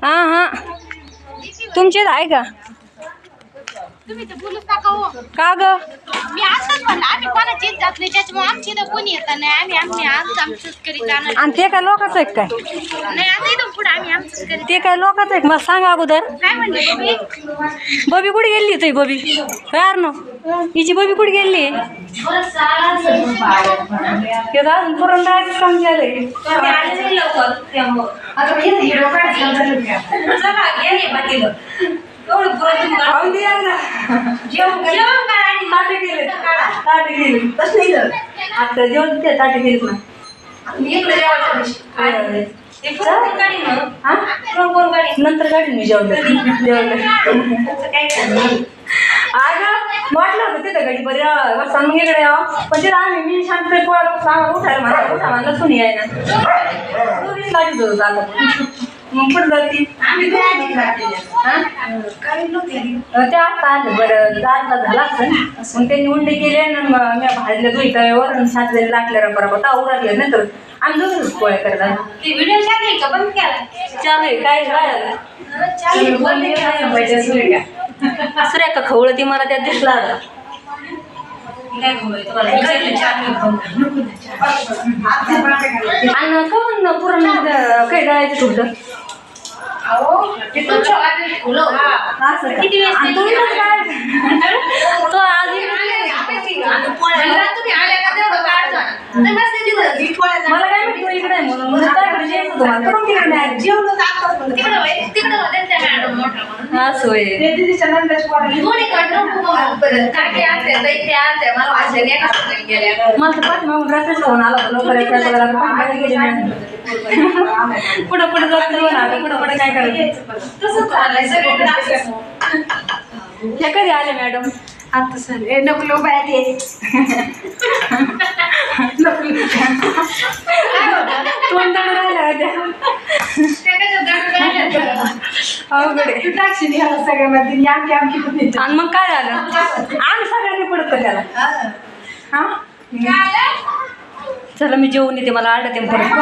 हां हां तुमचेच आहे का? तुम्ही तर बोलूच नका हो. का ग? मी असंच म्हणलं आम्ही कोणाचीच जात नाही त्याच्यामुळे आमची इथं कोणी येत नाही. आम्ही आमचंच करीत जाणार. आणि ते काय लोकांचं आहे काय? नाही आता इथून पुढे आम्ही आमचंच करीत. ते काय लोकांचं आहे? मला सांगा अगोदर. काय म्हणले तुम्ही? बबी कुठे गेली तुझी बबी? काय नो हिची बबी कुठे गेली? ते अजून पुरण जायचं काम झालंय. आता जेवण ते ताटे गेले ना नंतर गाडी मी जेवलं अगं म्हटलं होतं तिथं गाडी बरं सांग मग इकडे यावं पण तिथं आम्ही मी शांत उठायला म्हणा उठा म्हणलं सुनी आहे ना दोघीच लागत होतं आता मग कुठं जाती त्या आता आलं बरं जाता झाला असं मग त्यांनी उंडे केले आणि मी भाजले दुई तव्यावर आणि सातलेले लागले बरोबर उरकले नंतर आम्ही दोघीच पोळ्या करतात. व्हिडिओ टाकले का बंद केला? चालू आहे काय सुरेखा खवळ ती मला त्यात दिसला आता आणि का पुरण काय जायचं तुमचं तो आज मला काय माहिती इकडे म्हणून असं मला पाच मग रस्त्याच फोन आला पुढं पुढे जात पुढं पुढे काय करायचं हे कधी आले मॅडम? आता सर नको बाहेर तोंडाला राहिला होत्या सगळ्यामध्ये आणि मग काय झालं आम्ही सगळ्यांनी पडत का त्याला हा चला मी जेवून येते मला आडते परत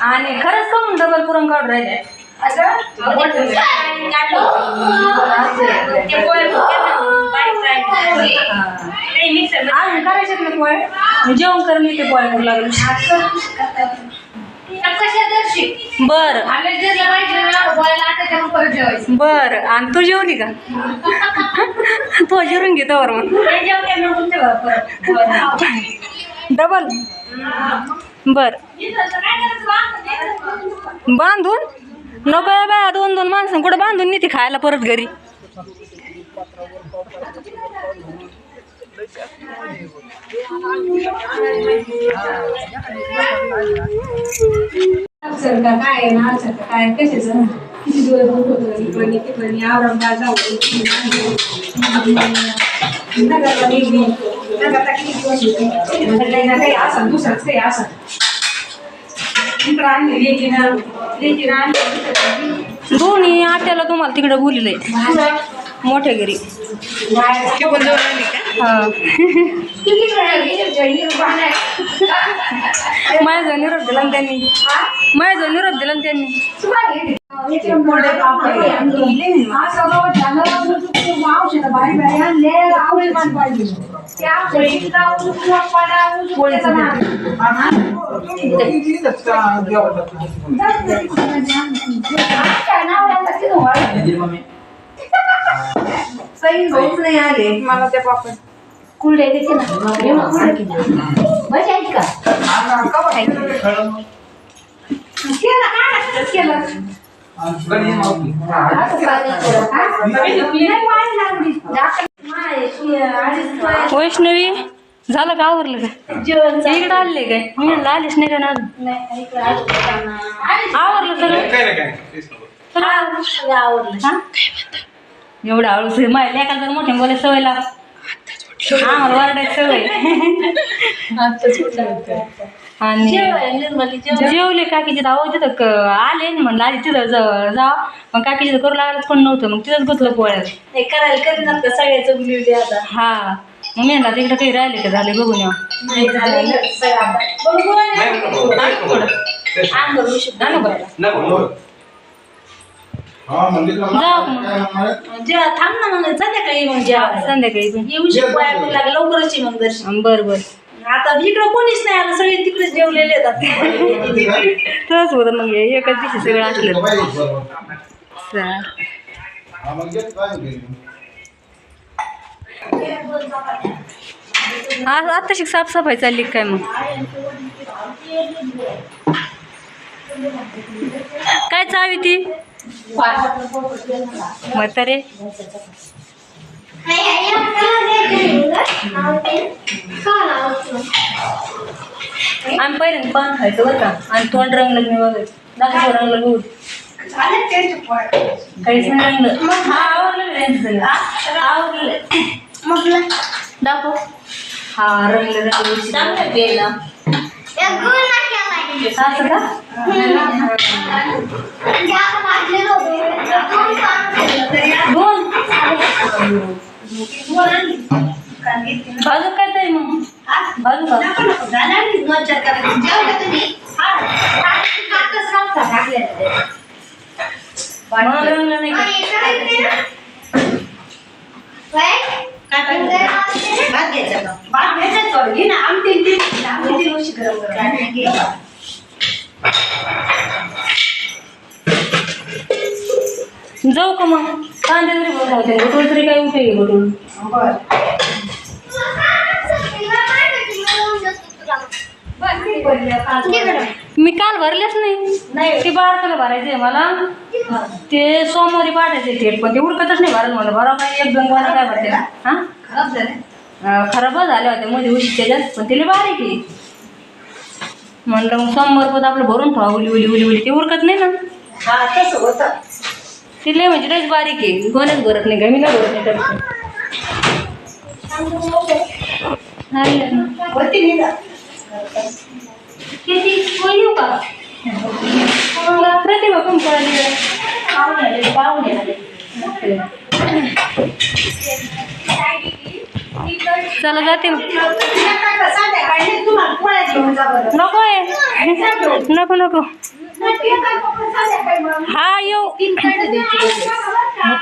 आणि खरंच का म्हणून डबल पुरण काढून राहिले करायचे ना पोळे जेवण करून येते पोळ्या करू लागले बर बर आणि तू जेवली का? तू जेवून घे तर मग डबल बर बांधून नको आहे बाया दोन दोन माणसं कुठं बांधून नेते खायला परत घरी काय ना काय कशाचं किती दिवस होतो औरंगाबाद जाऊ नगरला गेली नगरला किती दिवस होते काही असं दुसरंच काही असं इकडं आणली दोन्ही आत्याला तुम्हाला तिकडे बोलिलंय मोठ्या घरी माझा निरोप दिला ना त्यांनी माझा निरोप दिला ना त्यांनी सही भाऊच नाही आले मला त्या पापड कुलडे देते ना बस का वैष्णवी झालं का आवरलं का इकडं आले काय मी आलीच नाही का ना आवरलं सगळं आवरलं एवढं आवडूस माझ्या लेकाला जर मोठ्या बोलायला सवय लाग आम्हाला वरडायची सवय आणि निर्मली जेवले काकीचे धाव तिथं आले ना म्हणलं आधी तिथं जा मग काकीचं करू लागलं कोण नव्हतं मग तिथंच गुतलं पोळ्यात हे करायला करीनात का सगळ्याचं बोलवले आता हा मग मी म्हणला तिकडं काही राहिले का झाले बघून या नाही झालं सगळं आता अंग भरू शकतो जेव्हा थांब ना मग संध्याकाळी मग जेव्हा संध्याकाळी पण येऊ शकतो लागलं लवकरच ये मग दर्शन बरं बरं आता इकडं कोणीच नाही आलं सगळे तिकडेच जेवलेले आहेत तसंच होतं मग एकाच दिवशी सगळं असलं आज आत्ताशी साफसफाई चालली काय मग काय चावी ती म्हातारे आम्ही पहिल्यांदा पान खायचं बरं का आणि तोंड रंगलं नाही वगैरे दाखव रंगलं गहू काहीच नाही रंगलं हा आवडलं आवडलं दाखव हा रंगलं रंगलं गेला असं का दोन बाजू काय तरी मग बाजू रंगलं नाही भात घ्यायचा भात घ्यायचा घे ना आमटी वर्षी गरम जाऊ का मग कांदे तरी बनवते बटून तरी काय उपयोग आहे बटून मी काल भरलेच नाही ते बारकाला भरायचे मला ते सोमवारी पाठायचे थेट पण ते उरकतच नाही भरायला मला बरं काय एक दोन गोळा काय भरते हा खराब झाले खराबच झाले होते मध्ये उशी त्याच्यात पण तिला बारीक आहे म्हणलं मग सोमवार पण आपलं भरून ठेवा उली उली उली उली ते उरकत नाही ना हा तसं होतं तिला म्हणजे लयच बारीक आहे गोण्याच भरत नाही गमीला भरत नाही करतो वरती निघा किती येऊ का प्रतिभा पण पळाली पाहुणे आले चला जाते तुम्हाला पोळ्या घेऊन जा बरं नको आहे नको नको हा येऊ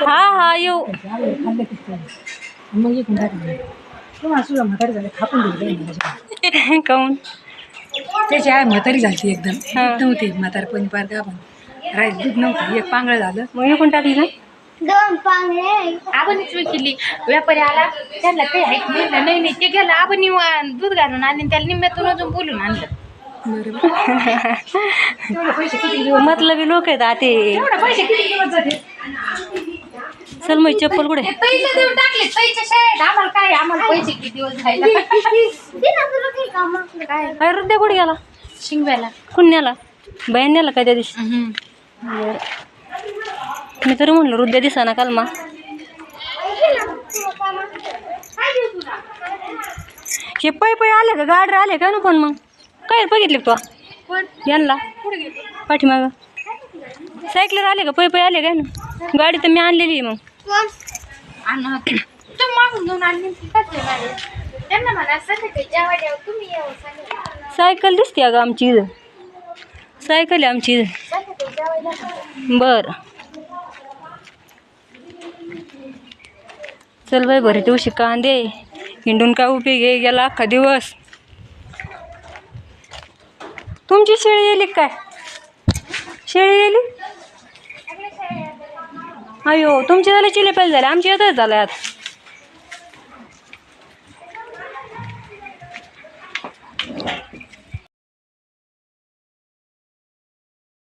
हा हा येऊ काऊन त्याची आहे म्हातारी झाली एकदम नव्हती म्हातारपणी पार का पण राहील दूध नव्हतं एक पांगळ झालं मग येऊन टाकली ना दोन पांगळे आपण केली व्यापारी आला त्याला काही ऐकलं नाही ते गेलं आपण दूध घालून आणि त्याला निम्म्यातून अजून बोलून आणलं मतलबी लोक आहेत आते पैसे किती दिवस झाले चल मग चप्पल कुठे पैसे देऊन टाकले पैसे शाळेत आम्हाला काय आम्हाला पैसे किती दिवस झाले काय रद्द्या कुठे गेला शिंगव्याला कोण नेला बाई नेला का त्या दिवशी मी तरी म्हणलं रुद्या दिसाना काल मा हे पै पै आले का गाडी आले का ना पण मग काय बघितले तू यांना पाठीमाग सायकलवर आले का पै पै आले काय ना गाडी तर मी आणलेली आहे मग मागून घेऊन आणली त्यांना मला तुम्ही सायकल दिसते अगं आमची इथं सायकल आहे आमची इथं बरं चल बाई बरं दिवशी कांदे हिंडून काय उपयोग आहे गेला अख्खा दिवस तुमची शेळी येली काय शेळी येली अयो तुमची झाली चिले पाहिजे झाले आमची येतच झालं आता